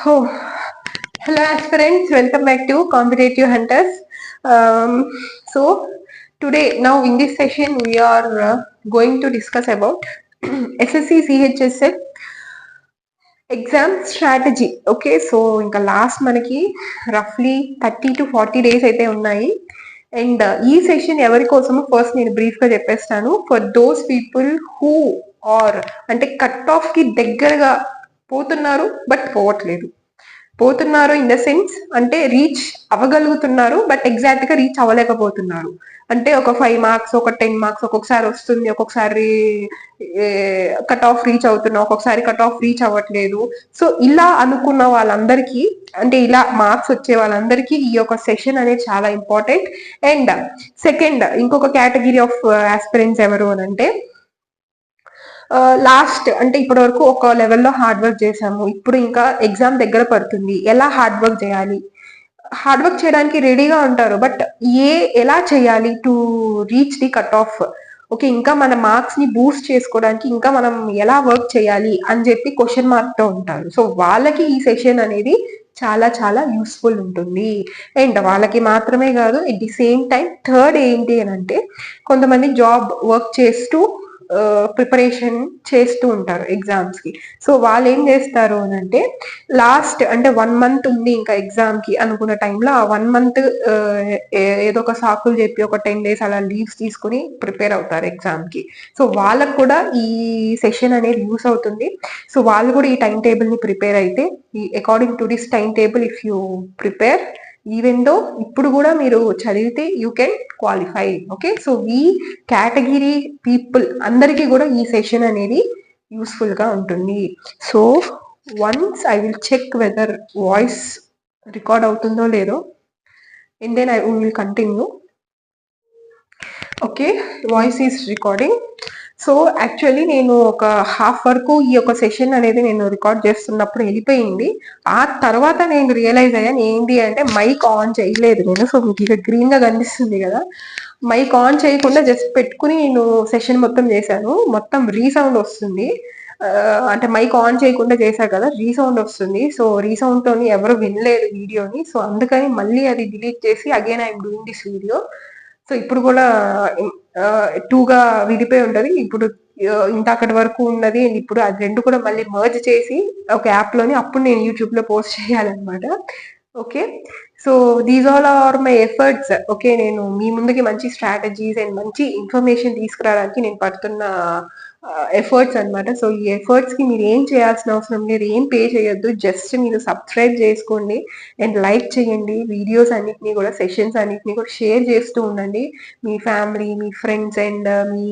Oh, hello aspirants, welcome back to Competitive Hunters. So today, now in this session, we are going to discuss about SSC CHSL exam strategy. Okay, so ఇంకా last మనకి రఫ్లీ 30 to 40 days అయితే ఉన్నాయి. And ఈ session ఎవరి కోసము first నేను brief గా చెప్పేస్తాను. For those people who are అంటే కట్ ఆఫ్ కి దగ్గరగా పోతున్నారు బట్ పోతున్నారు ఇన్ ద సెన్స్ అంటే రీచ్ అవ్వగలుగుతున్నారు బట్ ఎగ్జాక్ట్ గా రీచ్ అవ్వలేకపోతున్నారు. అంటే ఒక 5 మార్క్స్, ఒక 10 మార్క్స్ ఒక్కొక్కసారి వస్తుంది, ఒక్కొక్కసారి కట్ ఆఫ్ రీచ్ అవుతున్నా, ఒక్కొక్కసారి కట్ ఆఫ్ రీచ్ అవ్వట్లేదు. సో ఇలా అనుకున్న వాళ్ళందరికీ, అంటే ఇలా మార్క్స్ వచ్చే వాళ్ళందరికీ ఈ యొక్క సెషన్ అనేది చాలా ఇంపార్టెంట్. అండ్ సెకండ్ ఇంకొక కేటగిరీ ఆఫ్ ఆస్పిరెంట్స్ ఎవరు అని అంటే లాస్ట్ అంటే ఇప్పటి వరకు ఒక లెవెల్లో హార్డ్ వర్క్ చేసాము, ఇప్పుడు ఇంకా ఎగ్జామ్ దగ్గర పడుతుంది, ఎలా హార్డ్ వర్క్ చేయాలి, హార్డ్ వర్క్ చేయడానికి రెడీగా ఉంటారు బట్ ఎలా చేయాలి to reach the cut off, okay ఇంకా మన మార్క్స్ ని బూస్ట్ చేసుకోవడానికి ఇంకా మనం ఎలా వర్క్ చేయాలి అని చెప్పి క్వశ్చన్ మార్క్ తో ఉంటారు. సో వాళ్ళకి ఈ సెషన్ అనేది చాలా చాలా యూస్ఫుల్ ఉంటుంది. అండ్ వాళ్ళకి మాత్రమే కాదు, at the same time third ఏంటి అని అంటే కొంతమంది జాబ్ వర్క్ చేస్తూ ప్రిపరేషన్ చేస్తూ ఉంటారు ఎగ్జామ్స్ కి. సో వాళ్ళు ఏం చేస్తారు అని అంటే లాస్ట్ అంటే 1 month ఉంది ఇంకా ఎగ్జామ్ కి అనుకున్న టైంలో ఆ 1 month ఏదో ఒక సాకులు చెప్పి ఒక 10 days అలా లీవ్స్ తీసుకుని ప్రిపేర్ అవుతారు ఎగ్జామ్ కి. సో వాళ్ళకు కూడా ఈ సెషన్ అనేది యూస్ అవుతుంది. సో వాళ్ళు కూడా ఈ టైం టేబుల్ ని ప్రిపేర్ అయితే, according to this time table if you prepare, even though ఇప్పుడు కూడా మీరు చదివితే you can qualify. Okay, so ఈ కేటగిరీ పీపుల్ అందరికీ కూడా ఈ సెషన్ అనేది యూస్ఫుల్ గా ఉంటుంది. So once I will check whether voice record అవుతుందో లేదో, and then I will continue. Okay, voice is recording. So actually నేను ఒక హాఫ్ వరకు ఈ యొక్క సెషన్ అనేది నేను రికార్డ్ చేస్తున్నప్పుడు వెళ్ళిపోయింది. ఆ తర్వాత నేను రియలైజ్ అయ్యాను ఏంటి అంటే మైక్ ఆన్ చేయలేదు నేను. సో మీకు ఇక గ్రీన్ గా కనిపిస్తుంది కదా, మైక్ ఆన్ చేయకుండా జస్ట్ పెట్టుకుని నేను సెషన్ మొత్తం చేశాను. మొత్తం రీసౌండ్ వస్తుంది, అంటే మైక్ ఆన్ చేయకుండా చేశా కదా, రీసౌండ్ వస్తుంది. సో రీసౌండ్ తోని ఎవరు వినలేదు వీడియోని. సో అందుకని మళ్ళీ అది డిలీట్ చేసి again I'm doing this video. So ఇప్పుడు కూడా 2గా విడిపోయి ఉంటది. ఇప్పుడు ఇంతకటి వరకు ఉన్నది అండ్ ఇప్పుడు అది రెండు కూడా మళ్ళీ మర్జ్ చేసి ఒక యాప్ లోని అప్పుడు నేను యూట్యూబ్ లో పోస్ట్ చేయాలన్నమాట. Okay, so these all are my efforts. Okay, నేను మీ ముందుకి మంచి స్ట్రాటజీస్ అండ్ మంచి ఇన్ఫర్మేషన్ తీసుకురావడానికి నేను పడుతున్న ఎఫర్ట్స్ అనమాట. సో ఈ ఎఫర్ట్స్ కి మీరు ఏం చేయాల్సిన అవసరం లేదు, ఏం పే చేయొద్దు, జస్ట్ మీరు సబ్స్క్రైబ్ చేసుకోండి అండ్ లైక్ చేయండి. వీడియోస్ అన్నిటిని కూడా, సెషన్స్ అన్నిటిని కూడా షేర్ చేస్తూ ఉండండి మీ ఫ్యామిలీ, మీ ఫ్రెండ్స్ అండ్ మీ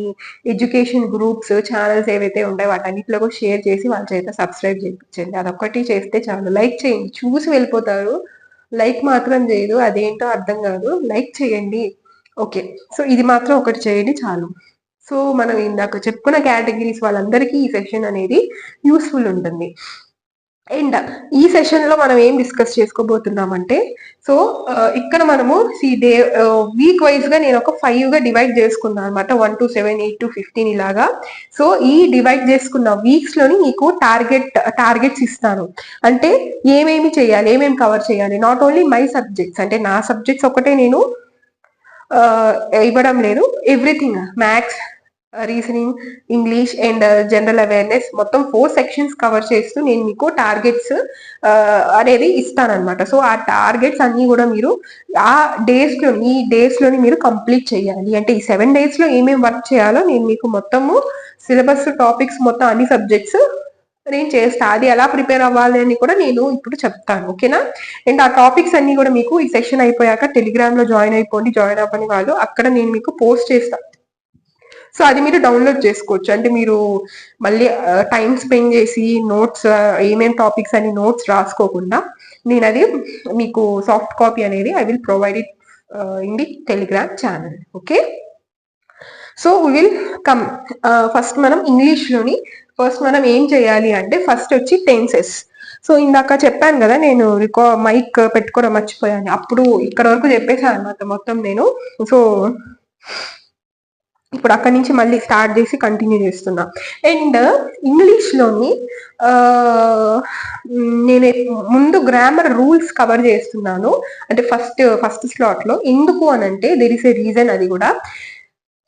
ఎడ్యుకేషన్ గ్రూప్స్ ఛానల్స్ ఏవైతే ఉంటాయో వాటన్నిటిలో కూడా షేర్ చేసి వాళ్ళ చేత సబ్స్క్రైబ్ చేయించండి. అదొక్కటి చేస్తే చాలు. లైక్ చేయండి, చూసి వెళ్ళిపోతారు, లైక్ మాత్రం చేయదు, అదేంటో అర్థం కాదు. లైక్ చేయండి. ఓకే, సో ఇది మాత్రం ఒకటి చేయండి చాలు. సో మనం ఇందాక చెప్పుకున్న కేటగిరీస్ వాళ్ళందరికీ ఈ సెషన్ అనేది యూస్ఫుల్ ఉంటుంది. అండ్ ఈ సెషన్ లో మనం ఏం డిస్కస్ చేసుకోబోతున్నామంటే, సో ఇక్కడ మనము వీక్ వైజ్ గా నేను ఒక 5 గా డివైడ్ చేసుకున్నాను అనమాట. 1 to 7, 8 to 15 ఇలాగా. సో ఈ డివైడ్ చేసుకున్న వీక్స్ లోని మీకు టార్గెట్స్ ఇస్తాను. అంటే ఏమేమి చేయాలి, ఏమేమి కవర్ చేయాలి. నాట్ ఓన్లీ మై సబ్జెక్ట్స్, అంటే నా సబ్జెక్ట్స్ ఒకటే నేను ఇవ్వడం లేదు, everything maths, reasoning, English and general awareness మొత్తం 4 సెక్షన్స్ కవర్ చేస్తూ నేను మీకు టార్గెట్స్ అనేది ఇస్తానన్నమాట. సో ఆ టార్గెట్స్ అన్ని కూడా మీరు ఆ డేస్ లోని మీరు కంప్లీట్ చేయాలి. అంటే ఈ 7 days లో ఏమేమి వర్క్ చేయాలో నేను మీకు మొత్తము సిలబస్ టాపిక్స్ మొత్తం అన్ని సబ్జెక్ట్స్ నేను చేస్తా. అది ఎలా ప్రిపేర్ అవ్వాలి అని కూడా నేను ఇప్పుడు చెప్తాను. ఓకేనా, అండ్ ఆ టాపిక్స్ అన్ని కూడా మీకు ఈ సెషన్ అయిపోయాక టెలిగ్రామ్ లో జాయిన్ అయిపోండి. జాయిన్ అవ్వని వాళ్ళు అక్కడ నేను మీకు పోస్ట్ చేస్తాను. సో అది మీరు డౌన్లోడ్ చేసుకోవచ్చు. అంటే మీరు మళ్ళీ టైం స్పెండ్ చేసి నోట్స్ ఏమేం టాపిక్స్ అని నోట్స్ రాసుకోకుండా నేను అది మీకు సాఫ్ట్ కాపీ అనేది I will provide it in the telegram channel. Okay, so we will come. First మనం ఇంగ్లీష్ లోని మనం ఏం చేయాలి అంటే ఫస్ట్ వచ్చి టెన్సెస్. సో ఇందాక చెప్పాను కదా, నేను మైక్ పెట్టుకోవడం మర్చిపోయాను, అప్పుడు ఇక్కడ వరకు చెప్పేసాను అనమాట మొత్తం నేను. సో ఇప్పుడు అక్కడి నుంచి మళ్ళీ స్టార్ట్ చేసి కంటిన్యూ చేస్తున్నా. అండ్ ఇంగ్లీష్లోని నేను ముందు గ్రామర్ రూల్స్ కవర్ చేస్తున్నాను, అంటే ఫస్ట్ స్లాట్లో. ఎందుకు అని అంటే దెర్ ఇస్ ఏ రీజన్. అది కూడా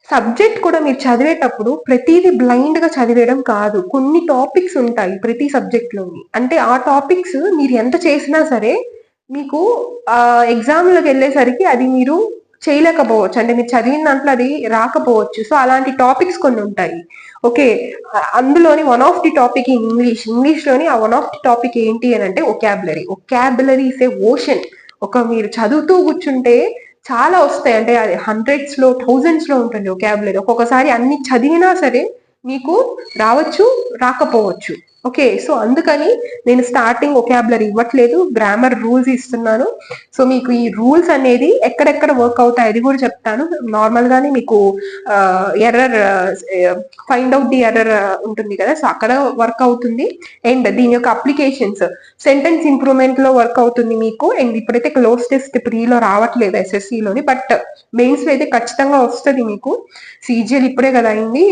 సబ్జెక్ట్ కూడా మీరు చదివేటప్పుడు ప్రతిదీ బ్లైండ్ గా చదివేయడం కాదు. కొన్ని టాపిక్స్ ఉంటాయి ప్రతి సబ్జెక్ట్ లోని, అంటే ఆ టాపిక్స్ మీరు ఎంత చేసినా సరే మీకు ఎగ్జామ్లోకి వెళ్ళేసరికి అది మీరు చేయలేకపోవచ్చు, అంటే మీరు చదివిన దాంట్లో అది రాకపోవచ్చు. సో అలాంటి టాపిక్స్ కొన్ని ఉంటాయి. ఓకే, అందులోని one of the topic in ఇంగ్లీష్లోని ఆ వన్ ఆఫ్ ది టాపిక్ ఏంటి అని అంటే ఒకాబులరీ ఇస్ ఏ ఓషన్. మీరు చదువుతూ కూర్చుంటే చాలా వస్తాయి, అంటే అది హండ్రెడ్స్ లో థౌజండ్స్ లో ఉంటుంది ఒకాబులరీ. ఒక్కొక్కసారి అన్ని చదివినా సరే మీకు రావచ్చు, రాకపోవచ్చు. ఓకే, సో అందుకని నేను స్టార్టింగ్ ఒకాబులరీ ఇవ్వట్లేదు, గ్రామర్ రూల్స్ ఇస్తున్నాను. సో మీకు ఈ రూల్స్ అనేది ఎక్కడెక్కడ వర్క్ అవుతాయి అది కూడా చెప్తాను. నార్మల్ గానే మీకు error find out the error ఉంటుంది కదా, సో అక్కడ వర్క్ అవుతుంది. అండ్ దీని యొక్క అప్లికేషన్స్ సెంటెన్స్ ఇంప్రూవ్మెంట్ లో వర్క్ అవుతుంది మీకు. అండ్ ఇప్పుడైతే క్లోజ్ టెస్ట్ ప్రీలో రావట్లేదు ఎస్ఎస్సిలోని, బట్ మెయిన్స్ లో అయితే ఖచ్చితంగా వస్తుంది మీకు. సిజిఎల్ ఇప్పుడే కదా అయింది,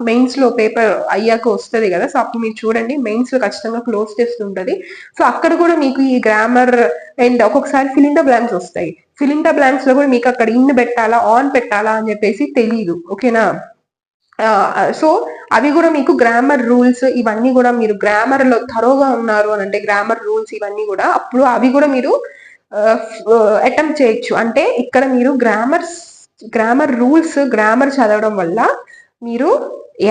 మెయిన్స్ లో పేపర్ అయ్యాక వస్తుంది కదా, సో అప్పుడు మీరు చూడండి. మెయిన్స్ లో ఖచ్చితంగా క్లోజ్ టెస్ట్ ఉంటుంది. సో అక్కడ కూడా మీకు ఈ గ్రామర్ అండ్ ఒక్కొక్కసారి ఫిల్ ఇన్ ద బ్లాంక్స్ వస్తాయి. ఫిల్ ఇన్ ద బ్లాంక్స్ లో కూడా మీకు అక్కడ ఇన్ పెట్టాలా ఆన్ పెట్టాలా అని చెప్పేసి తెలియదు. ఓకేనా, సో అవి కూడా మీకు గ్రామర్ రూల్స్ ఇవన్నీ కూడా మీరు గ్రామర్ లో థరోగా ఉన్నారు అని అంటే గ్రామర్ రూల్స్ ఇవన్నీ కూడా అప్పుడు అవి కూడా మీరు అటెంప్ట్ చేయొచ్చు. అంటే ఇక్కడ మీరు గ్రామర్ రూల్స్ గ్రామర్ చదవడం వల్ల మీరు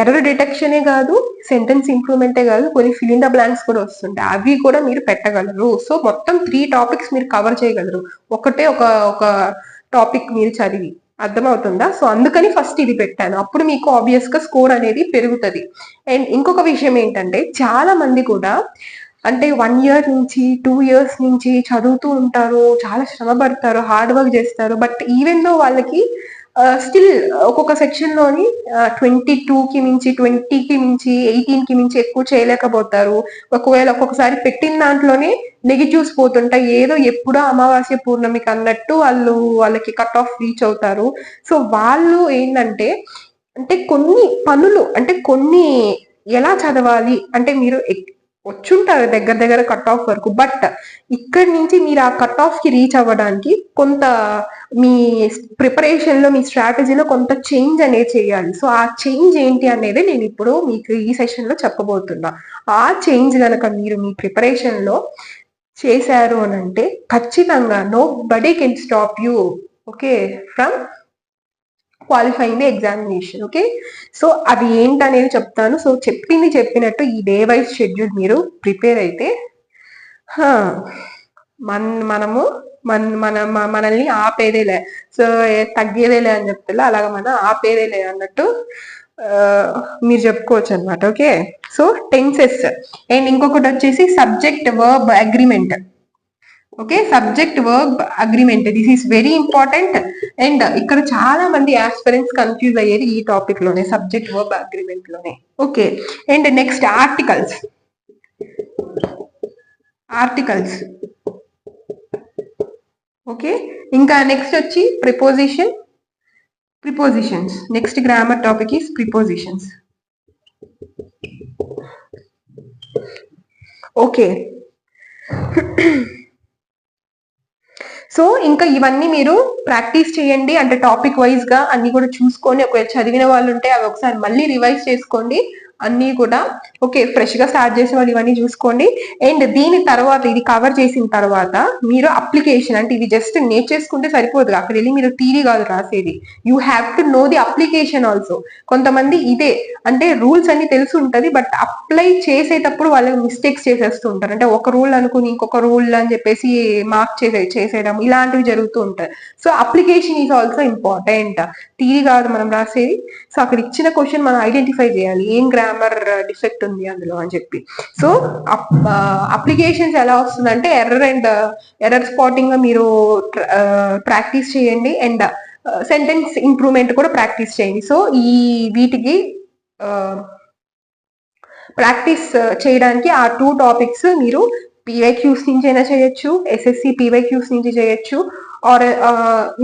ఎర్రర్ డిటెక్షనే కాదు, సెంటెన్స్ ఇంప్రూవ్మెంటే కాదు, కొన్ని ఫిల్ ఇన్ ద బ్లాంక్స్ కూడా వస్తుంటాయి, అవి కూడా మీరు పెట్టగలరు. సో మొత్తం 3 టాపిక్స్ మీరు కవర్ చేయగలరు ఒకటే ఒక టాపిక్ మీరు చదివి. అర్థమవుతుందా? సో అందుకని ఫస్ట్ ఇది పెట్టాను, అప్పుడు మీకు ఆబ్వియస్ గా స్కోర్ అనేది పెరుగుతుంది. అండ్ ఇంకొక విషయం ఏంటంటే చాలా మంది కూడా అంటే 1 year నుంచి 2 years నుంచి చదువుతూ ఉంటారు, చాలా శ్రమ పడతారు, హార్డ్ వర్క్ చేస్తారు. బట్ ఈవెన్ దో వాళ్ళకి స్టిల్ ఒక్కొక్క సెక్షన్ లోని 22కి మించి 20కి మించి 18కి మించి ఎక్కువ చేయలేకపోతారు. ఒకవేళ ఒక్కొక్కసారి పెట్టిన దాంట్లోనే నెగిటివ్స్ పోతుంటాయి, ఏదో ఎప్పుడో అమావాస్య పూర్ణమికి అన్నట్టు వాళ్ళకి కట్ ఆఫ్ రీచ్ అవుతారు. సో వాళ్ళు ఏంటంటే అంటే కొన్ని పనులు అంటే కొన్ని ఎలా చదవాలి అంటే మీరు వచ్చుంటారు దగ్గర కట్ ఆఫ్ వరకు, బట్ ఇక్కడి నుంచి మీరు ఆ కట్ ఆఫ్ కి రీచ్ అవ్వడానికి కొంత మీ ప్రిపరేషన్ లో మీ స్ట్రాటజీలో కొంత చేంజ్ అనేది చేయాలి. సో ఆ చేంజ్ ఏంటి అనేది నేను ఇప్పుడు మీకు ఈ సెషన్ లో చెప్పబోతున్నా. ఆ చేంజ్ కనుక మీరు మీ ప్రిపరేషన్ లో చేశారు అని అంటే ఖచ్చితంగా nobody can stop you, okay, from qualifying the examination. Okay, so అది ఏంటనేది చెప్తాను. సో చెప్పినట్టు ఈ డే వైజ్ షెడ్యూల్ మీరు ప్రిపేర్ అయితే మనల్ని ఆపేదేలే, సో తగ్గేదేలే అని చెప్తా, అలాగ మనం ఆపేదేలే అన్నట్టు మీరు చెప్పుకోవచ్చు అనమాట. ఓకే, సో టెన్సెస్ అండ్ ఇంకొకటి వచ్చేసి subject verb agreement. Okay, subject verb agreement, this is very important. And ఇక్కడ చాలా మంది ఆస్పిరెంట్స్ కన్ఫ్యూజ్ అయ్యేది ఈ టాపిక్ లోనే, సబ్జెక్ట్ వర్బ్ అగ్రిమెంట్ లోనే. Okay, and next articles. Okay, ఇంకా నెక్స్ట్ వచ్చి prepositions. Next grammar topic is prepositions. Okay, so ఇంకా ఇవన్నీ మీరు ప్రాక్టీస్ చేయండి, అంటే టాపిక్ వైజ్ గా అన్ని కూడా చూసుకొని, ఒకవేళ చదివిన వాళ్ళు ఉంటే అవి ఒకసారి మళ్ళీ రివైజ్ చేసుకోండి అన్ని కూడా. ఓకే, ఫ్రెష్ గా స్టార్ట్ చేసే వాళ్ళు ఇవన్నీ చూసుకోండి. అండ్ దీని తర్వాత ఇది కవర్ చేసిన తర్వాత మీరు అప్లికేషన్, అంటే ఇది జస్ట్ నేర్చేసుకుంటే సరిపోదు, అక్కడ వెళ్ళి మీరు థియరీ కాదు రాసేది, you have to know the application also. కొంతమంది ఇదే అంటే రూల్స్ అన్ని తెలిసి ఉంటది, బట్ అప్లై చేసేటప్పుడు వాళ్ళు మిస్టేక్స్ చేసేస్తూ ఉంటారు, అంటే ఒక రూల్ అనుకుని ఇంకొక రూల్ అని చెప్పేసి మార్క్ చేసేయడం ఇలాంటివి జరుగుతూ ఉంటాయి. So application is also important, theory కాదు మనం రాసేది. సో అక్కడ ఇచ్చిన క్వశ్చన్ మనం ఐడెంటిఫై చేయాలి ఏం గ్రామర్ డిఫెక్ట్ ఉంది అందులో అని చెప్పి. సో అప్లికేషన్స్ ఎలా వస్తుందంటే ఎర్రర్ స్పాటింగ్ మీరు ప్రాక్టీస్ చేయండి, అండ్ సెంటెన్స్ ఇంప్రూవ్మెంట్ కూడా ప్రాక్టీస్ చేయండి. సో ఈ వీటికి ప్రాక్టీస్ చేయడానికి ఆ 2 టాపిక్స్ మీరు PYQs నుంచి అయినా చేయొచ్చు, SSC PYQs నుంచి చేయొచ్చు, ఆర్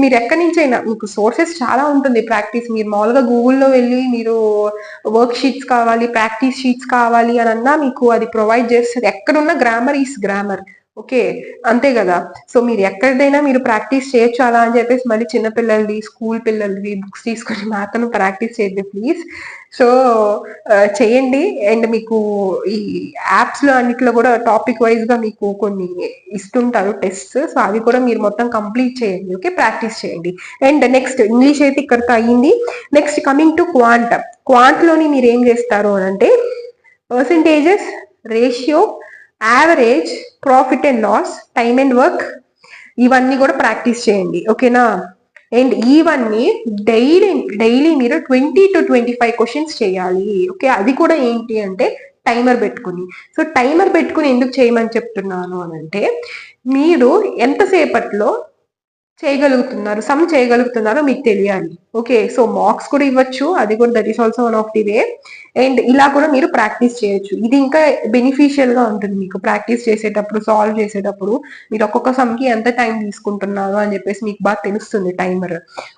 మీరు ఎక్కడి నుంచి అయినా మీకు సోర్సెస్ చాలా ఉంటుంది ప్రాక్టీస్. మీరు మామూలుగా గూగుల్లో వెళ్ళి మీరు వర్క్ షీట్స్ కావాలి, ప్రాక్టీస్ షీట్స్ కావాలి అని అన్నా మీకు అది ప్రొవైడ్ చేస్తుంది. ఎక్కడున్న గ్రామర్ ఈస్ గ్రామర్. ఓకే, అంతే కదా. సో మీరు ఎక్కడైనా మీరు ప్రాక్టీస్ చేయొచ్చు అలా అని చెప్పేసి మళ్ళీ చిన్నపిల్లలది, స్కూల్ పిల్లలది బుక్స్ తీసుకొని మాత్రం ప్రాక్టీస్ చేయండి ప్లీజ్. సో చేయండి. అండ్ మీకు ఈ యాప్స్ లో అన్నిట్లో కూడా టాపిక్ వైజ్ గా మీకు కొన్ని ఇస్తుంటారు టెస్ట్. సో అవి కూడా మీరు మొత్తం కంప్లీట్ చేయండి. ఓకే, ప్రాక్టీస్ చేయండి. అండ్ నెక్స్ట్ ఇంగ్లీష్ అయితే ఇక్కడితో అయ్యింది. నెక్స్ట్ కమింగ్ టు క్వాంట్ లోని మీరు ఏం చేస్తారు అని అంటే percentages, ratio, average, profit and loss, time and work, ఇవన్నీ కూడా ప్రాక్టీస్ చేయండి. ఓకేనా. అండ్ ఇవన్నీ డైలీ మీరు 20 to 25 క్వశ్చన్స్ చేయాలి. ఓకే, అది కూడా ఏంటి అంటే టైమర్ పెట్టుకుని. సో టైమర్ పెట్టుకుని ఎందుకు చేయమని చెప్తున్నాను అని అంటే మీరు ఎంతసేపట్లో సమ్ చేయగలుగుతున్నారో మీకు తెలియాలి. ఓకే, సో మార్క్స్ కూడా ఇవ్వచ్చు, అది కూడా that is also one of the way. And ఇలా కూడా మీరు ప్రాక్టీస్ చేయొచ్చు. ఇది ఇంకా బెనిఫిషియల్ గా ఉంటుంది మీకు ప్రాక్టీస్ చేసేటప్పుడు, సాల్వ్ చేసేటప్పుడు మీరు ఒక్కొక్క సమ్ కి ఎంత టైం తీసుకుంటున్నారు అని చెప్పేసి మీకు బాగా తెలుస్తుంది టైమర్.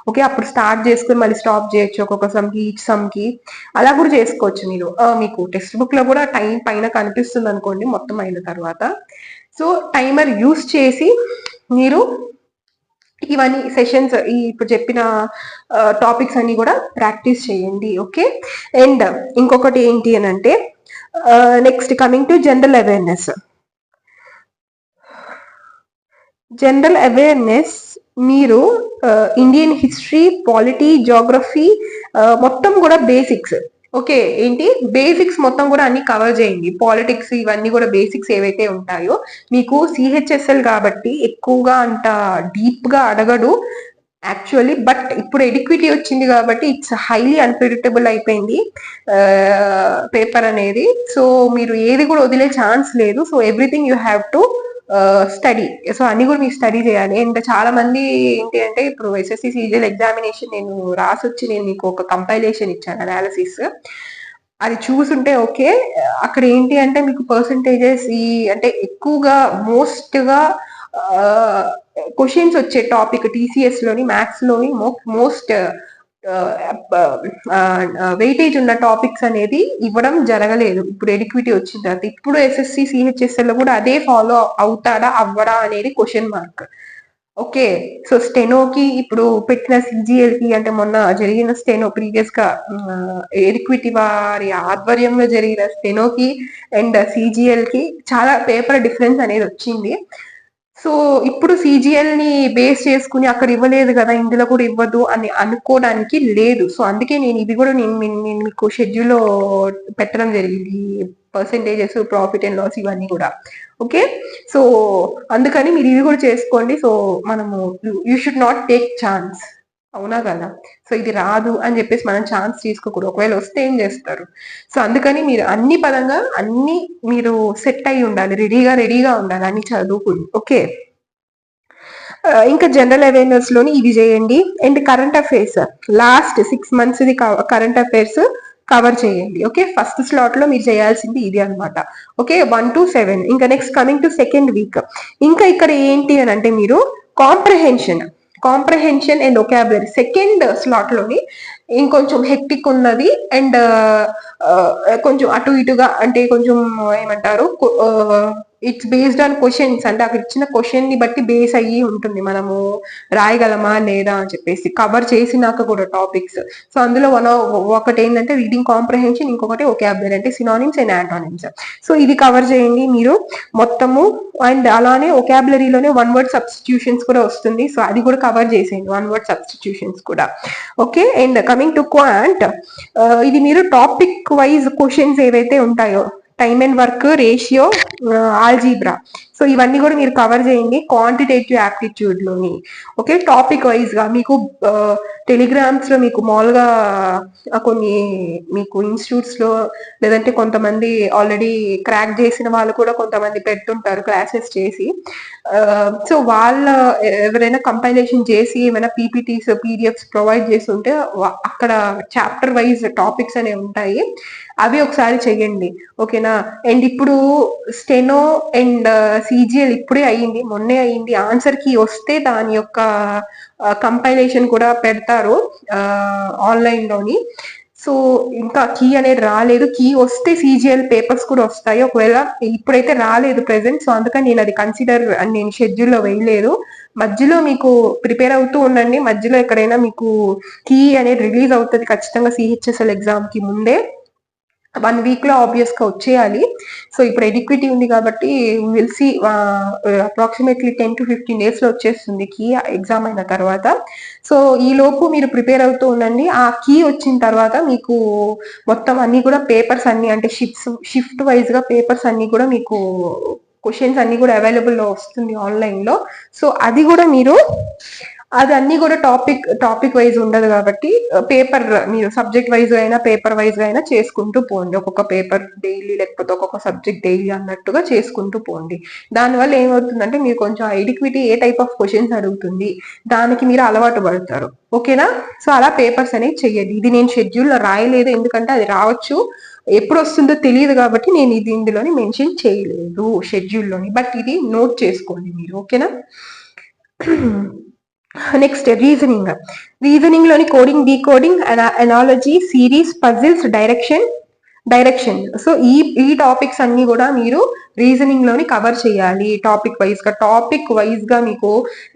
ఓకే, అప్పుడు స్టార్ట్ చేసుకుని మళ్ళీ స్టాప్ చేయొచ్చు ఒక్కొక్క సమ్ కి, ఈచ్ సమ్ కి అలా కూడా చేసుకోవచ్చు మీరు. మీకు టెక్స్ట్ బుక్ లో కూడా టైం పైన కనిపిస్తుంది అనుకోండి మొత్తం అయిన తర్వాత. సో టైమర్ యూస్ చేసి మీరు ఇవన్నీ సెషన్స్, ఈ ఇప్పుడు చెప్పిన టాపిక్స్ అన్ని కూడా ప్రాక్టీస్ చేయండి. ఓకే, అండ్ ఇంకొకటి ఏంటి అని అంటే next coming to general awareness. మీరు ఇండియన్ హిస్టరీ, పాలిటీ, జోగ్రఫీ మొత్తం కూడా బేసిక్స్. ఓకే, ఏంటి బేసిక్స్ మొత్తం కూడా అన్ని కవర్ చేయండి. పాలిటిక్స్ ఇవన్నీ కూడా బేసిక్స్ ఏవైతే ఉంటాయో మీకు సిహెచ్ఎస్ఎల్ కాబట్టి ఎక్కువగా అంత డీప్ గా అడగడు యాక్చువల్లీ. బట్ ఇప్పుడు ఎడిక్విటీ వచ్చింది కాబట్టి ఇట్స్ హైలీ అన్ప్రెడిక్టబుల్ అయిపోయింది పేపర్ అనేది. సో మీరు ఏది కూడా వదిలే ఛాన్స్ లేదు. So everything you have to study. So అన్ని కూడా మీరు స్టడీ చేయాలి. అండ్ చాలా మంది ఏంటి అంటే ఇప్పుడు ఎస్ఎస్సి సీజీఎల్ ఎగ్జామినేషన్ నేను రాసొచ్చి నేను మీకు ఒక కంపైలేషన్ ఇచ్చాను అనాలిసిస్, అది చూసుంటే ఓకే. అక్కడ ఏంటి అంటే మీకు పర్సంటేజెస్ ఈ అంటే ఎక్కువగా మోస్ట్ గా క్వశ్చన్స్ వచ్చే టాపిక్ టీసీఎస్ లోని, మ్యాథ్స్ లోని మోస్ట్ వెయిటేజ్ ఉన్న టాపిక్స్ అనేది ఇవ్వడం జరగలేదు ఇప్పుడు ఎడిక్విటీ వచ్చిన తర్వాత. ఇప్పుడు ఎస్ఎస్సి సిహెచ్ఎస్ఎల్ లో కూడా అదే ఫాలో అవుతాడా అవ్వడా అనేది క్వశ్చన్ మార్క్. ఓకే, సో స్టెనోకి ఇప్పుడు పెట్టిన సిజిఎల్ కి అంటే మొన్న జరిగిన స్టెనో ప్రీవియస్ గా ఎడిక్విటీ వారి ఆధ్వర్యంలో జరిగిన స్టెనోకి అండ్ సిజిఎల్ కి చాలా పేపర్ డిఫరెన్స్ అనేది వచ్చింది. సో ఇప్పుడు సిజిఎల్ ని బేస్ చేసుకుని అక్కడ ఇవ్వలేదు కదా ఇందులో కూడా ఇవ్వదు అని అనుకోవడానికి లేదు. సో అందుకే నేను ఇది కూడా నేను మీకు షెడ్యూల్లో పెట్టడం జరిగింది, పర్సంటేజెస్, ప్రాఫిట్ అండ్ లాస్ ఇవన్నీ కూడా. ఓకే, సో అందుకని మీరు ఇది కూడా చేసుకోండి. సో మనము you should not take chance, అవునా కదా. సో ఇది రాదు అని చెప్పేసి మనం ఛాన్స్ తీసుకోకూడదు. ఒకవేళ వస్తే ఏం చేస్తారు. సో అందుకని మీరు అన్ని పరంగా అన్ని మీరు సెట్ అయి ఉండాలి, రెడీగా ఉండాలి అన్ని చదువుకుని. ఓకే, ఇంకా జనరల్ అవేర్నెస్ లోని ఇవి చేయండి. And current affairs last 6 months current affairs cover చేయండి. ఓకే, ఫస్ట్ స్లాట్ లో మీరు చేయాల్సింది ఇది అనమాట. Okay, 1 to 7. ఇంకా next coming to second week. ఇంకా ఇక్కడ ఏంటి అని అంటే మీరు comprehension and vocabulary second slot లోని ఇంకొంచెం హెక్టిక్ ఉన్నది. అండ్ కొంచెం అటు ఇటుగా అంటే కొంచెం ఏమంటారు ఇట్స్ బేస్డ్ ఆన్ క్వశ్చన్స్, అంటే అక్కడ ఇచ్చిన క్వశ్చన్ ని బట్టి బేస్ అయ్యి ఉంటుంది మనము రాయగలమా లేదా అని చెప్పేసి కవర్ చేసినాక కూడా టాపిక్స్. సో అందులో ఒకటి ఏంటంటే రీడింగ్ కాంప్రహెన్షన్, ఇంకొకటి వొకాబులరీ అంటే సినానిమ్స్ అండ్ యాంటోనిమ్స్. సో ఇది కవర్ చేయండి మీరు మొత్తము. అండ్ అలానే వొకాబులరీలోనే 1 word సబ్స్టిట్యూషన్స్ కూడా వస్తుంది. సో అది కూడా కవర్ చేసేయండి, 1 word సబ్స్టిట్యూషన్స్ కూడా. Okay, and coming to quant, ఇది మీరు టాపిక్ వైజ్ క్వశ్చన్స్ ఏవైతే ఉంటాయో time and work, ratio, algebra, so ఇవన్నీ కూడా మీరు కవర్ చేయండి క్వాంటిటేటివ్ యాప్టిట్యూడ్ లోని. ఓకే, టాపిక్ వైజ్ గా మీకు టెలిగ్రామ్స్ లో మీకు మామూలుగా కొన్ని మీకు ఇన్స్టిట్యూట్స్ లో లేదంటే కొంతమంది ఆల్రెడీ క్రాక్ చేసిన వాళ్ళు కూడా కొంతమంది పెట్టుంటారు క్లాసెస్ చేసి. సో వాళ్ళ ఎవరైనా కంపైలేషన్ చేసి ఏమైనా పీపీటీస్, పీడిఎఫ్స్ ప్రొవైడ్ చేసి ఉంటే అక్కడ చాప్టర్ వైజ్ టాపిక్స్ అనేవి ఉంటాయి. అవి ఒకసారి చెయ్యండి. ఓకేనా? అండ్ ఇప్పుడు స్టెనో అండ్ సిజిఎల్ ఇప్పుడే అయ్యింది, మొన్నే అయ్యింది. ఆన్సర్ కీ వస్తే దాని యొక్క కంపైలేషన్ కూడా పెడతారు ఆన్లైన్లోని. సో ఇంకా కీ అనేది రాలేదు. కీ వస్తే సిజిఎల్ పేపర్స్ కూడా వస్తాయి. ఒకవేళ ఇప్పుడైతే రాలేదు ప్రెసెంట్, సో అందుకని నేను అది కన్సిడర్ నేను షెడ్యూల్లో వేయలేదు. మధ్యలో మీకు ప్రిపేర్ అవుతూ ఉండండి. మధ్యలో ఎక్కడైనా మీకు కీ అనేది రిలీజ్ అవుతుంది ఖచ్చితంగా సిహెచ్ఎస్ఎల్ ఎగ్జామ్ కి ముందే. 1 వీక్ లో ఆబ్వియస్ గా వచ్చేయాలి. సో ఇప్పుడు ఎడిక్విటీ ఉంది కాబట్టి will see approximately 10 to 15 days లో వచ్చేస్తుంది కీ ఎగ్జామ్ అయిన తర్వాత. సో ఈ లోపు మీరు ప్రిపేర్ అవుతూ ఉండండి. ఆ కీ వచ్చిన తర్వాత మీకు మొత్తం అన్ని కూడా పేపర్స్ అన్ని అంటే షిఫ్ట్ వైజ్ గా పేపర్స్ అన్ని కూడా మీకు క్వశ్చన్స్ అన్ని కూడా అవైలబుల్ లో వస్తుంది ఆన్లైన్ లో. సో అది కూడా మీరు అది అన్ని కూడా టాపిక్ వైజ్ ఉండదు కాబట్టి పేపర్ మీరు సబ్జెక్ట్ వైజ్ అయినా పేపర్ వైజ్ అయినా చేసుకుంటూ పోండి. ఒక్కొక్క పేపర్ డైలీ లేకపోతే ఒక్కొక్క సబ్జెక్ట్ డైలీ అన్నట్టుగా చేసుకుంటూ పోండి. దానివల్ల ఏమవుతుందంటే మీరు కొంచెం ఎడిక్విటీ ఏ టైప్ ఆఫ్ క్వశ్చన్స్ అడుగుతుంది దానికి మీరు అలవాటు పడతారు. ఓకేనా? సో అలా పేపర్స్ అనేవి చెయ్యండి. ఇది నేను షెడ్యూల్లో రాయలేదు, ఎందుకంటే అది రావచ్చు, ఎప్పుడు వస్తుందో తెలియదు కాబట్టి నేను ఇది ఇందులోని మెన్షన్ చేయలేదు షెడ్యూల్లోని. బట్ ఇది నోట్ చేసుకోండి మీరు. ఓకేనా? నెక్స్ట్ రీజనింగ్ లోని coding, decoding, analogy, series, puzzles, direction. So ఈ టాపిక్స్ అన్ని కూడా మీరు రీజనింగ్ లోని కవర్ చేయాలి టాపిక్ వైజ్ గా. మీకు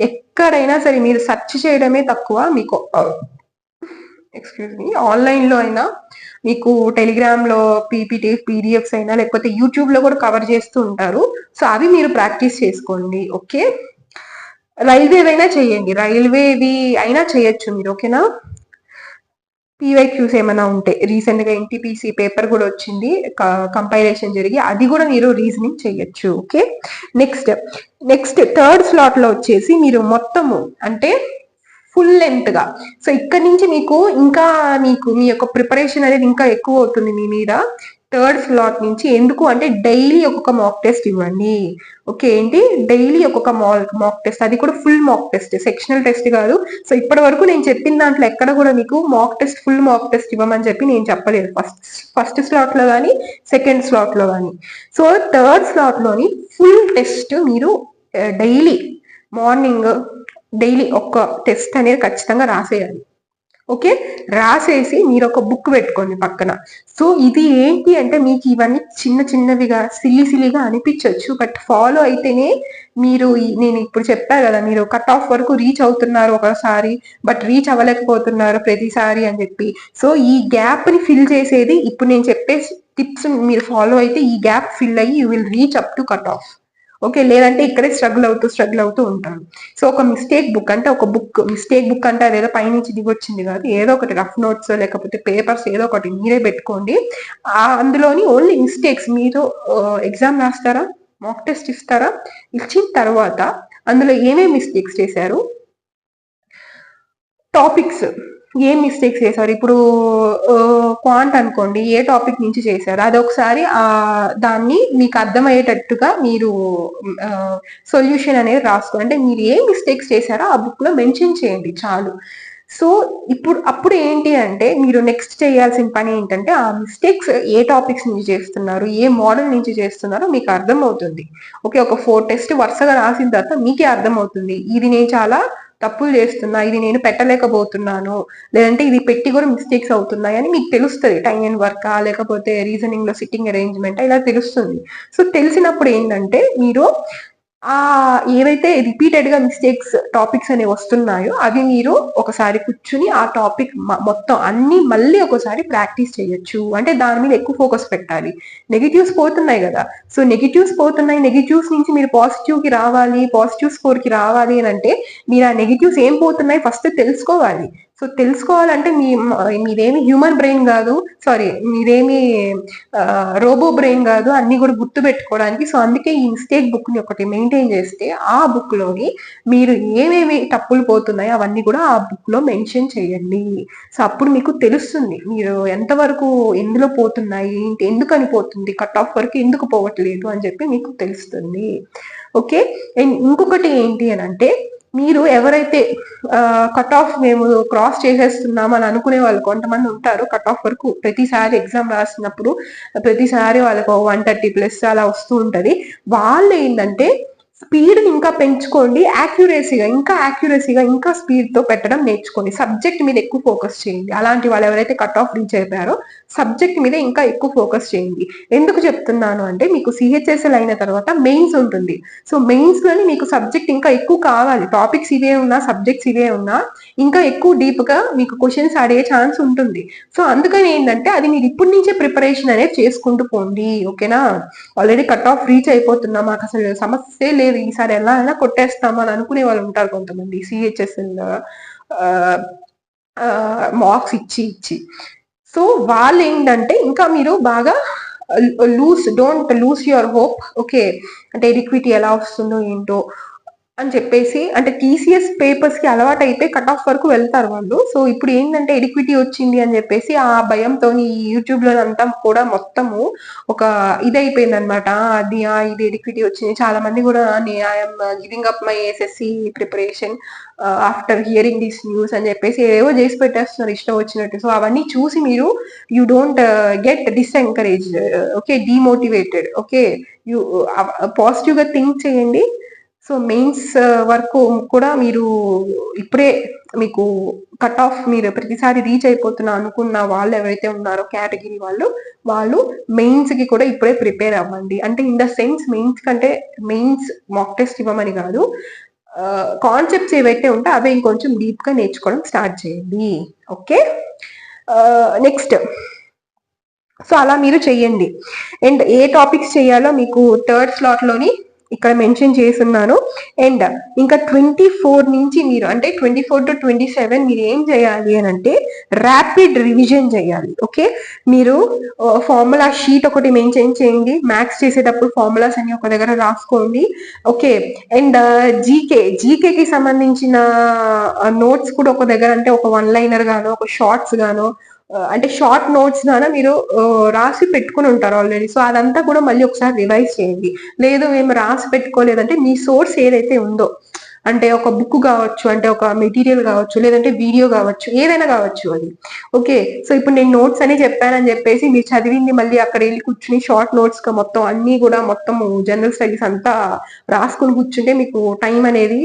ఎక్కడైనా సరే మీరు సెర్చ్ చేయడమే తక్కువ. మీకు ఆన్లైన్ లో అయినా, మీకు టెలిగ్రామ్ లో పీడిఎఫ్స్ అయినా, లేకపోతే యూట్యూబ్ లో కూడా కవర్ చేస్తూ ఉంటారు. సో అవి మీరు ప్రాక్టీస్ చేసుకోండి. ఓకే? రైల్వేవైనా చేయండి, రైల్వేవి అయినా చేయొచ్చు మీరు. ఓకేనా? పీవైక్యూస్ ఏమైనా ఉంటే, రీసెంట్ గా ఎన్టీపీసీ పేపర్ కూడా వచ్చింది, కంపైలేషన్ జరిగి, అది కూడా మీరు రీజనింగ్ చేయొచ్చు. ఓకే? నెక్స్ట్ థర్డ్ స్లాట్ లో వచ్చేసి మీరు మొత్తము అంటే ఫుల్ లెంత్ గా. సో ఇక్కడ నుంచి మీకు ఇంకా మీ యొక్క ప్రిపరేషన్ అనేది ఇంకా ఎక్కువ అవుతుంది మీ మీద థర్డ్ స్లాట్ నుంచి. ఎందుకు అంటే డైలీ ఒక్కొక్క మాక్ టెస్ట్ ఇవ్వండి. ఓకే? ఏంటి? డైలీ ఒక్కొక్క మాక్ టెస్ట్, అది కూడా full mock test, sectional test కాదు. సో ఇప్పటి వరకు నేను చెప్పిన దాంట్లో ఎక్కడ కూడా మీకు ఫుల్ మాక్ టెస్ట్ ఇవ్వమని చెప్పి నేను చెప్పలేదు, ఫస్ట్ స్లాట్ లో కానీ సెకండ్ స్లాట్ లో కానీ. సో థర్డ్ స్లాట్ లోని ఫుల్ టెస్ట్ మీరు డైలీ మార్నింగ్ డైలీ ఒక్క టెస్ట్ అనేది ఖచ్చితంగా రాసేయాలి. ఓకే? రాసేసి మీరు ఒక బుక్ పెట్టుకోండి పక్కన. సో ఇది ఏంటి అంటే మీకు ఇవన్నీ చిన్నవిగా సిల్లీగా అనిపించవచ్చు, బట్ ఫాలో అయితేనే మీరు నేను ఇప్పుడు చెప్పా కదా, మీరు కట్ ఆఫ్ వరకు రీచ్ అవుతున్నారు ఒకసారి, బట్ రీచ్ అవ్వలేకపోతున్నారు ప్రతిసారి అని చెప్పి. సో ఈ గ్యాప్ ని ఫిల్ చేసేది ఇప్పుడు నేను చెప్పే టిప్స్ మీరు ఫాలో అయితే ఈ గ్యాప్ ఫిల్ అయ్యి you will reach up to cut off. Okay? లేదంటే ఇక్కడే స్ట్రగుల్ అవుతూ ఉంటాను. సో ఒక మిస్టేక్ బుక్ అంటే అదేదో పైనుంచి దిగొచ్చింది కాదు, ఏదో ఒకటి రఫ్ నోట్స్ లేకపోతే పేపర్స్ ఏదో ఒకటి మీరే పెట్టుకోండి. అందులోని ఓన్లీ మిస్టేక్స్, మీరు ఎగ్జామ్ రాస్తారా, మాక్ టెస్ట్ ఇస్తారా, ఇచ్చిన తర్వాత అందులో ఏమేమి మిస్టేక్స్ చేశారు, టాపిక్స్ ఏం మిస్టేక్స్ చేశారు, ఇప్పుడు క్వాంట్ అనుకోండి, ఏ టాపిక్ నుంచి చేశారు, అది ఒకసారి దాన్ని మీకు అర్థమయ్యేటట్టుగా మీరు సొల్యూషన్ అనేది రాసుకోండి. అంటే మీరు ఏ మిస్టేక్స్ చేశారో ఆ బుక్ లో మెన్షన్ చేయండి చాలు. సో అప్పుడు ఏంటి అంటే మీరు నెక్స్ట్ చేయాల్సిన పని ఏంటంటే ఆ మిస్టేక్స్ ఏ టాపిక్స్ నుంచి చేస్తున్నారు, ఏ మోడల్ నుంచి చేస్తున్నారో మీకు అర్థం అవుతుంది. ఓకే? ఒక 4 టెస్ట్ వరుసగా రాసిన తర్వాత మీకే అర్థమవుతుంది, ఇది నేను చాలా తప్పులు చేస్తున్నా, ఇది నేను పెట్టలేకపోతున్నాను, లేదంటే ఇది పెట్టి కూడా మిస్టేక్స్ అవుతున్నాయి అని మీకు తెలుస్తుంది. టైం అండ్ వర్క్ లేకపోతే రీజనింగ్ లో సిట్టింగ్ అరేంజ్మెంట్ ఇలా తెలుస్తుంది. సో తెలిసినప్పుడు ఏంటంటే మీరు ఏవైతే రిపీటెడ్ గా మిస్టేక్స్ టాపిక్స్ అనేవి వస్తున్నాయో అవి మీరు ఒకసారి కూర్చుని ఆ టాపిక్ మొత్తం అన్ని మళ్ళీ ఒకసారి ప్రాక్టీస్ చేయొచ్చు. అంటే దాని మీద ఎక్కువ ఫోకస్ పెట్టాలి. నెగిటివ్స్ పోతున్నాయి కదా, సో నెగిటివ్స్ నుంచి మీరు పాజిటివ్ కి రావాలి, పాజిటివ్ స్కోర్ కి రావాలి అని అంటే మీరు ఆ నెగిటివ్స్ ఏం పోతున్నాయి ఫస్ట్ తెలుసుకోవాలి. సో తెలుసుకోవాలంటే మీదేమి హ్యూమన్ బ్రెయిన్ కాదు, సారీ మీదేమి రోబో బ్రెయిన్ కాదు, అన్ని కూడా గుర్తు పెట్టుకోవడానికి. సో అందుకే ఈ మిస్టేక్ బుక్ ని ఒకటి మెయింటైన్ చేస్తే ఆ బుక్ లోని మీరు ఏమేమి తప్పులు పోతున్నాయో అవన్నీ కూడా ఆ బుక్ లో మెన్షన్ చేయండి. సో అప్పుడు మీకు తెలుస్తుంది మీరు ఎంతవరకు ఎందులో పోతున్నాయి, ఎందుకని పోతుంది, కట్ ఆఫ్ వరకు ఎందుకు పోవట్లేదు అని చెప్పి మీకు తెలుస్తుంది. ఓకే? అండ్ ఇంకొకటి ఏంటి అని అంటే మీరు ఎవరైతే కట్ ఆఫ్ మేము క్రాస్ చేసేస్తున్నాం అని అనుకునే వాళ్ళు కొంతమంది ఉంటారు. కట్ ఆఫ్ వరకు ప్రతిసారి ఎగ్జామ్ రాసినప్పుడు ప్రతిసారి వాళ్ళకు 130+ అలా వస్తూ ఉంటది. వాళ్ళు ఏంటంటే స్పీడ్ ఇంకా పెంచుకోండి, యాక్యురసీగా ఇంకా స్పీడ్ తో పెట్టడం నేర్చుకోండి. సబ్జెక్ట్ మీద ఎక్కువ ఫోకస్ చేయండి. అలాంటి వాళ్ళు ఎవరైతే కట్ ఆఫ్ రీచ్ అయిపోయారో సబ్జెక్ట్ మీద ఇంకా ఎక్కువ ఫోకస్ చేయండి. ఎందుకు చెప్తున్నాను అంటే మీకు సిహెచ్ఎస్ఎల్ అయిన తర్వాత మెయిన్స్ ఉంటుంది. సో మెయిన్స్ లోని మీకు సబ్జెక్ట్ ఇంకా ఎక్కువ కావాలి. టాపిక్స్ ఇవే ఉన్నా, సబ్జెక్ట్స్ ఇవే ఉన్నా ఇంకా ఎక్కువ డీప్ గా మీకు క్వశ్చన్స్ అడిగే ఛాన్స్ ఉంటుంది. సో అందుకని ఏంటంటే అది మీరు ఇప్పటి నుంచే ప్రిపరేషన్ అనేది చేసుకుంటూ పోండి. ఓకేనా? ఆల్రెడీ కట్ ఆఫ్ రీచ్ అయిపోతున్నాం, మాకు అసలు సమస్య లేదు, ఈసారి ఎలా అయినా కొట్టేస్తాం అని అనుకునే వాళ్ళు ఉంటారు కొంతమంది సిహెచ్ఎస్ఎల్ మార్క్స్ ఇచ్చి. సో వాళ్ళు ఏంటంటే ఇంకా మీరు బాగా don't lose your hope. Okay, అంటే ఎడిక్విటీ ఎలా వస్తుందో ఏంటో అని చెప్పేసి, అంటే టీసీఎస్ పేపర్స్ కి అలవాటు అయితే కట్ ఆఫ్ వరకు వెళ్తారు వాళ్ళు. సో ఇప్పుడు ఏంటంటే ఎడిక్విటీ వచ్చింది అని చెప్పేసి ఆ భయంతో యూట్యూబ్ లో అంతా కూడా మొత్తము ఒక ఇది అయిపోయింది అనమాట. ఇది ఎడిక్విటీ వచ్చింది, చాలా మంది కూడా I'm giving up my SSC preparation after hearing this news అని చెప్పేసి ఏవో చేసి పెట్టేస్తున్నారు ఇష్టం వచ్చినట్టు. సో అవన్నీ చూసి మీరు you don't get discourage, okay, demotivated. Okay, you positive గా థింక్ చేయండి. సో మెయిన్స్ వరకు కూడా మీరు ఇప్పుడే మీకు కట్ ఆఫ్ మీరు ప్రతిసారి రీచ్ అయిపోతున్నా అనుకున్న వాళ్ళు ఎవరైతే ఉన్నారో కేటగిరీ వాళ్ళు మెయిన్స్ కి కూడా ఇప్పుడే ప్రిపేర్ అవ్వండి. అంటే ఇన్ ద సెన్స్ మెయిన్స్ కంటే మెయిన్స్ మాక్ టెస్ట్ ఇవ్వమని కాదు, కాన్సెప్ట్స్ ఏవైతే ఉంటే అవే ఇంకొంచెం డీప్ గా నేర్చుకోవడం స్టార్ట్ చేయండి. ఓకే, నెక్స్ట్ సో అలా మీరు చెయ్యండి. అండ్ ఏ టాపిక్స్ చేయాలో మీకు థర్డ్ స్లాట్ లోని ఇక్కడ మెన్షన్ చేస్తున్నాను. అండ్ ఇంకా 24 నుంచి మీరు అంటే 24 to 27 మీరు ఏం చేయాలి అని అంటే ర్యాపిడ్ రివిజన్ చేయాలి. ఓకే, మీరు ఫార్ములా షీట్ ఒకటి మెన్షన్ చేయండి. మ్యాథ్స్ చేసేటప్పుడు ఫార్ములాస్ అన్ని ఒక దగ్గర రాసుకోండి. ఓకే, అండ్ జీకేకి సంబంధించిన నోట్స్ కూడా ఒక దగ్గర, అంటే ఒక 1 లైనర్ గానో ఒక షార్ట్స్ గానో అంటే షార్ట్ నోట్స్ గాన మీరు రాసి పెట్టుకుని ఉంటారు ఆల్రెడీ. సో అదంతా కూడా మళ్ళీ ఒకసారి రివైజ్ చేయండి. లేదు మేము రాసి పెట్టుకోలేదంటే మీ సోర్స్ ఏదైతే ఉందో, అంటే ఒక బుక్ కావచ్చు, అంటే ఒక మెటీరియల్ కావచ్చు, లేదంటే వీడియో కావచ్చు, ఏదైనా కావచ్చు అది. ఓకే, సో ఇప్పుడు నేను నోట్స్ అని చెప్పానని చెప్పేసి మీరు చదివింది మళ్ళీ అక్కడ వెళ్ళి కూర్చుని షార్ట్ నోట్స్ గా మొత్తం అన్ని కూడా మొత్తం జనరల్ స్టడీస్ అంతా రాసుకుని కూర్చుంటే మీకు టైం అనేది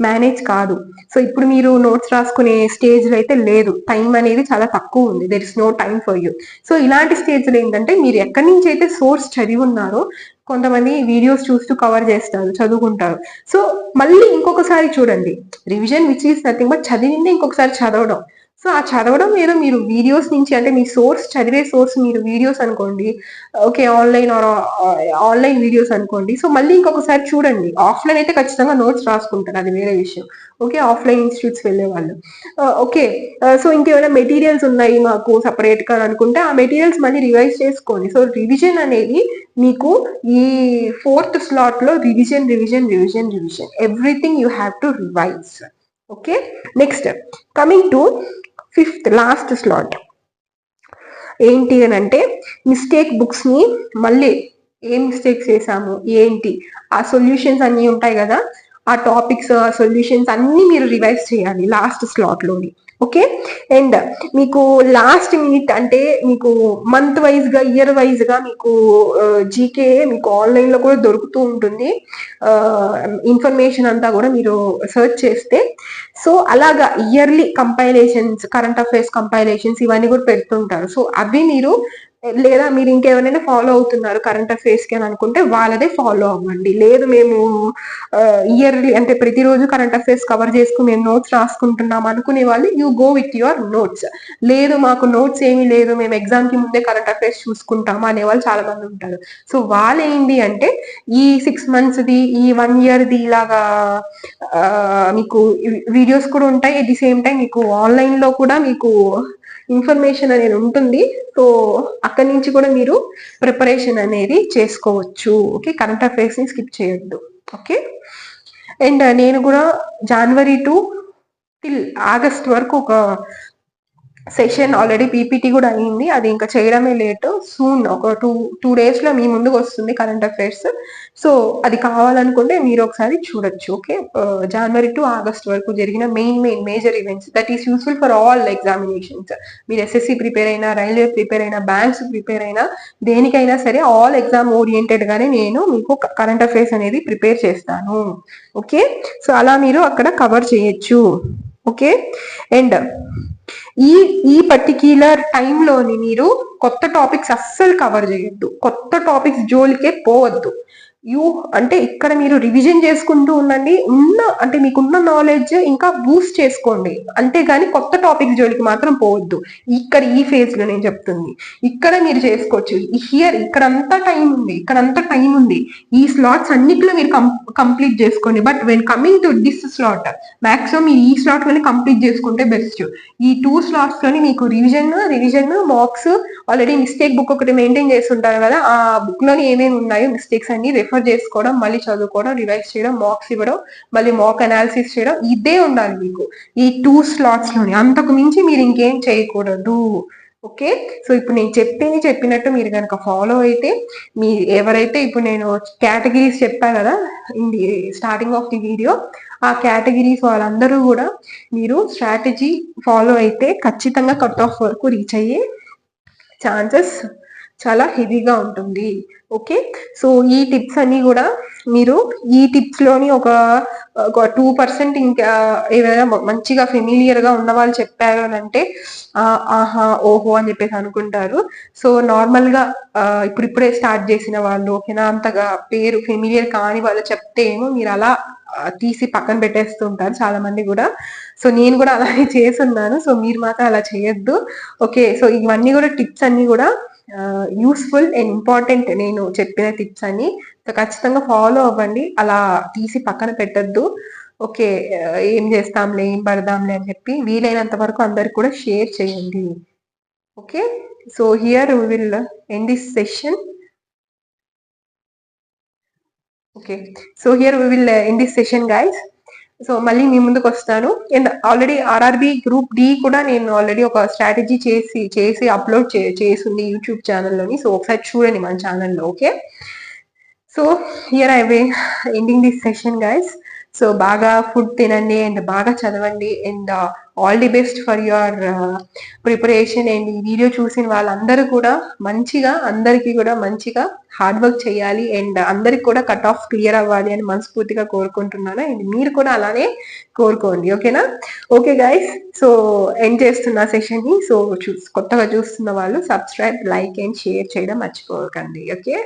మేనేజ్ కాదు. సో ఇప్పుడు మీరు నోట్స్ రాసుకునే స్టేజ్ లో అయితే లేదు, టైం అనేది చాలా తక్కువ ఉంది. There is no time for you. So ఇలాంటి స్టేజ్ లో ఏంటంటే మీరు ఎక్కడి నుంచి అయితే సోర్స్ చదివి ఉన్నారో, కొంతమంది వీడియోస్ చూస్తూ కవర్ చేస్తారు, చదువుకుంటారు. సో మళ్ళీ ఇంకొకసారి చూడండి. Revision which is nothing but చదివింది ఇంకొకసారి చదవడం. సో ఆ చదవడం ఏదో మీరు వీడియోస్ నుంచి, అంటే మీ సోర్స్ చదివే సోర్స్ మీరు వీడియోస్ అనుకోండి, ఓకే, ఆన్లైన్ వీడియోస్ అనుకోండి. సో మళ్ళీ ఇంకొకసారి చూడండి. ఆఫ్లైన్ అయితే ఖచ్చితంగా నోట్స్ రాసుకుంటారు, అది వేరే విషయం. ఓకే, ఆఫ్లైన్ ఇన్స్టిట్యూట్స్ వెళ్ళే వాళ్ళు. ఓకే, సో ఇంకేమైనా మెటీరియల్స్ ఉన్నాయి మాకు సపరేట్ గా అనుకుంటే ఆ మెటీరియల్స్ మళ్ళీ రివైజ్ చేసుకోండి. సో రివిజన్ అనేది మీకు ఈ 4th స్లాట్ లో revision everything you have to revise. Okay, next coming to 5th last slot ఏంటి అని అంటే మిస్టేక్ బుక్స్ ని మళ్ళీ ఏం మిస్టేక్స్ చేసాము ఏంటి ఆ సొల్యూషన్స్ అన్ని ఉంటాయి కదా, ఆ టాపిక్స్ సొల్యూషన్స్ అన్ని మీరు రివైజ్ చేయాలి లాస్ట్ స్లాట్ లోని. ఓకే, అండ్ మీకు లాస్ట్ మినిట్ అంటే మీకు మంత్ వైజ్ గా ఇయర్ వైజ్ గా మీకు జీకే మీకు ఆన్లైన్ లో కూడా దొరుకుతూ ఉంటుంది. ఇన్ఫర్మేషన్ అంతా కూడా మీరు సెర్చ్ చేస్తే. సో అలాగా yearly compilations, current affairs compilations ఇవన్నీ కూడా పెడుతుంటారు. సో అవి మీరు, లేదా మీరు ఇంకెవరైనా ఫాలో అవుతున్నారు కరెంట్ అఫైర్స్ కి అని అనుకుంటే వాళ్ళదే ఫాలో అవ్వండి. లేదు మేము ఇయర్లీ అంటే ప్రతిరోజు కరెంట్ అఫైర్స్ కవర్ చేసుకుని మేము నోట్స్ రాసుకుంటున్నాం అనుకునే వాళ్ళు you go with your notes. లేదు మాకు నోట్స్ ఏమీ లేదు, మేము ఎగ్జామ్ కి ముందే కరెంట్ అఫైర్స్ చూసుకుంటాము అనే వాళ్ళు చాలా మంది ఉంటారు. సో వాళ్ళు ఏంటి అంటే ఈ 6 monthsది ఈ 1 yearది ఇలాగా మీకు వీడియోస్ కూడా ఉంటాయి. ఎట్ ది సేమ్ టైం మీకు ఆన్లైన్ లో కూడా మీకు ఇన్ఫర్మేషన్ అనేది ఉంటుంది. సో అక్కడి నుంచి కూడా మీరు ప్రిపరేషన్ అనేది చేసుకోవచ్చు. ఓకే, కరెంట్ అఫైర్స్ ని స్కిప్ చేయొద్దు. ఓకే, అండ్ నేను కూడా January to till August వరకు ఒక సెషన్ ఆల్రెడీ పీపీటీ కూడా అయింది, అది ఇంకా చేయడమే లేట్. సూన్ ఒక టూ డేస్ లో మీ ముందుకు వస్తుంది కరెంట్ అఫైర్స్. సో అది కావాలనుకుంటే మీరు ఒకసారి చూడొచ్చు. ఓకే, జనవరి టు ఆగస్ట్ వరకు జరిగిన major events that is useful for all examinations. మీరు ఎస్ఎస్సి ప్రిపేర్ అయినా, రైల్వే ప్రిపేర్ అయినా, బ్యాంక్స్ ప్రిపేర్ అయినా, దేనికైనా సరే ఆల్ ఎగ్జామ్ ఓరియంటెడ్ గానే నేను మీకు కరెంట్ అఫైర్స్ అనేది ప్రిపేర్ చేస్తాను. ఓకే, సో అలా మీరు అక్కడ కవర్ చేయొచ్చు. ఓకే, అండ్ ఈ ఈ పర్టిక్యులర్ టైంలోని మీరు కొత్త టాపిక్స్ అస్సలు కవర్ చేయొద్దు, కొత్త టాపిక్స్ జోలికే పోవద్దు. అంటే ఇక్కడ మీరు రివిజన్ చేసుకుంటూ ఉండండి, అంటే మీకున్న నాలెడ్జ్ ఇంకా బూస్ట్ చేసుకోండి, అంతేగాని కొత్త టాపిక్ జోలికి మాత్రం పోవద్దు. ఇక్కడ ఈ ఫేజ్ లో నేను చెప్తుంది ఇక్కడ మీరు చేసుకోవచ్చు. ఇక్కడంతా టైం ఉంది, ఈ స్లాట్స్ అన్నిట్లో మీరు కంప్లీట్ చేసుకోండి. But when coming to this slot, maximum మీరు ఈ స్లాట్ లోనే కంప్లీట్ చేసుకుంటే బెస్ట్. ఈ 2 స్లాట్స్ లోని మీకు revision marks already mistake book ఒకటి మెయింటైన్ చేస్తుంటారు కదా, ఆ బుక్ లోని ఏమేమి ఉన్నాయో మిస్టేక్స్ అన్ని రెఫర్ చేసుకోవడం, మళ్ళీ చదువుకోవడం, రివైజ్ చేయడం, మార్క్స్ ఇవ్వడం, మళ్ళీ మాక్ అనాలిసిస్ చేయడం, ఇదే ఉండాలి మీకు ఈ 2 స్లాట్స్ లోని. అంతకు మించి మీరు ఇంకేం చేయకూడదు. ఓకే, సో ఇప్పుడు నేను చెప్పినట్టు మీరు కనుక ఫాలో అయితే, మీ ఎవరైతే ఇప్పుడు నేను కేటగిరీస్ చెప్పాను కదా in the starting of the video, ఆ కేటగిరీస్ వాళ్ళందరూ కూడా మీరు స్ట్రాటజీ ఫాలో అయితే ఖచ్చితంగా కట్ ఆఫ్ వరకు రీచ్ అయ్యే ఛాన్సెస్ చాలా హెవీగా ఉంటుంది. ఓకే, సో ఈ టిప్స్ అన్ని కూడా మీరు ఈ టిప్స్ లోని ఒక 2% ఇంకా ఏదైనా మంచిగా ఫెమిలియర్ గా ఉన్న వాళ్ళు చెప్పారు అని అంటే ఆహా ఓహో అని చెప్పేసి అనుకుంటారు. సో నార్మల్ గా ఇప్పుడిప్పుడే స్టార్ట్ చేసిన వాళ్ళు, ఓకేనా, అంతగా పేరు ఫెమిలియర్ కాని వాళ్ళు చెప్తే ఏమో మీరు అలా తీసి పక్కన పెట్టేస్తుంటారు చాలా మంది కూడా. సో నేను కూడా అలానే చేస్తున్నాను, సో మీరు మాత్రం అలా చేయొద్దు. ఓకే, సో ఇవన్నీ కూడా టిప్స్ అన్ని కూడా యూస్ఫుల్ అండ్ ఇంపార్టెంట్, నేను చెప్పిన టిప్స్ అన్ని సో ఖచ్చితంగా ఫాలో అవ్వండి, అలా తీసి పక్కన పెట్టద్దు. ఓకే, ఏం చేస్తాంలే ఏం పడదాంలే అని చెప్పి వీలైనంత వరకు అందరికి కూడా షేర్ చేయండి. Okay, so here we will end this session. Okay, so here we will end this session guys. So మళ్ళీ మీ ముందుకు వస్తాను. And already RRB group D కూడా నేను ఆల్రెడీ ఒక స్ట్రాటజీ చేసి అప్లోడ్ చేసింది యూట్యూబ్ ఛానల్లోని, సో ఒకసారి చూడండి మన ఛానల్లో. Okay, so here I way ending this session guys. So బాగా ఫుడ్ తినండి అండ్ బాగా చదవండి and all the best for your preparation. And ఈ వీడియో చూసిన వాళ్ళందరూ కూడా అందరికీ కూడా మంచిగా హార్డ్ వర్క్ చేయాలి అండ్ అందరికి కూడా కట్ ఆఫ్ క్లియర్ అవ్వాలి అని మనస్ఫూర్తిగా కోరుకుంటున్నాను. అండ్ మీరు కూడా అలానే కోరుకోండి. ఓకేనా? ఓకే గైస్, సో ఎండ్ చేస్తున్న సెషన్ ని. సో కొత్తగా చూస్తున్న వాళ్ళు సబ్స్క్రైబ్, లైక్ అండ్ షేర్ చేయడం మర్చిపోకండి. ఓకే.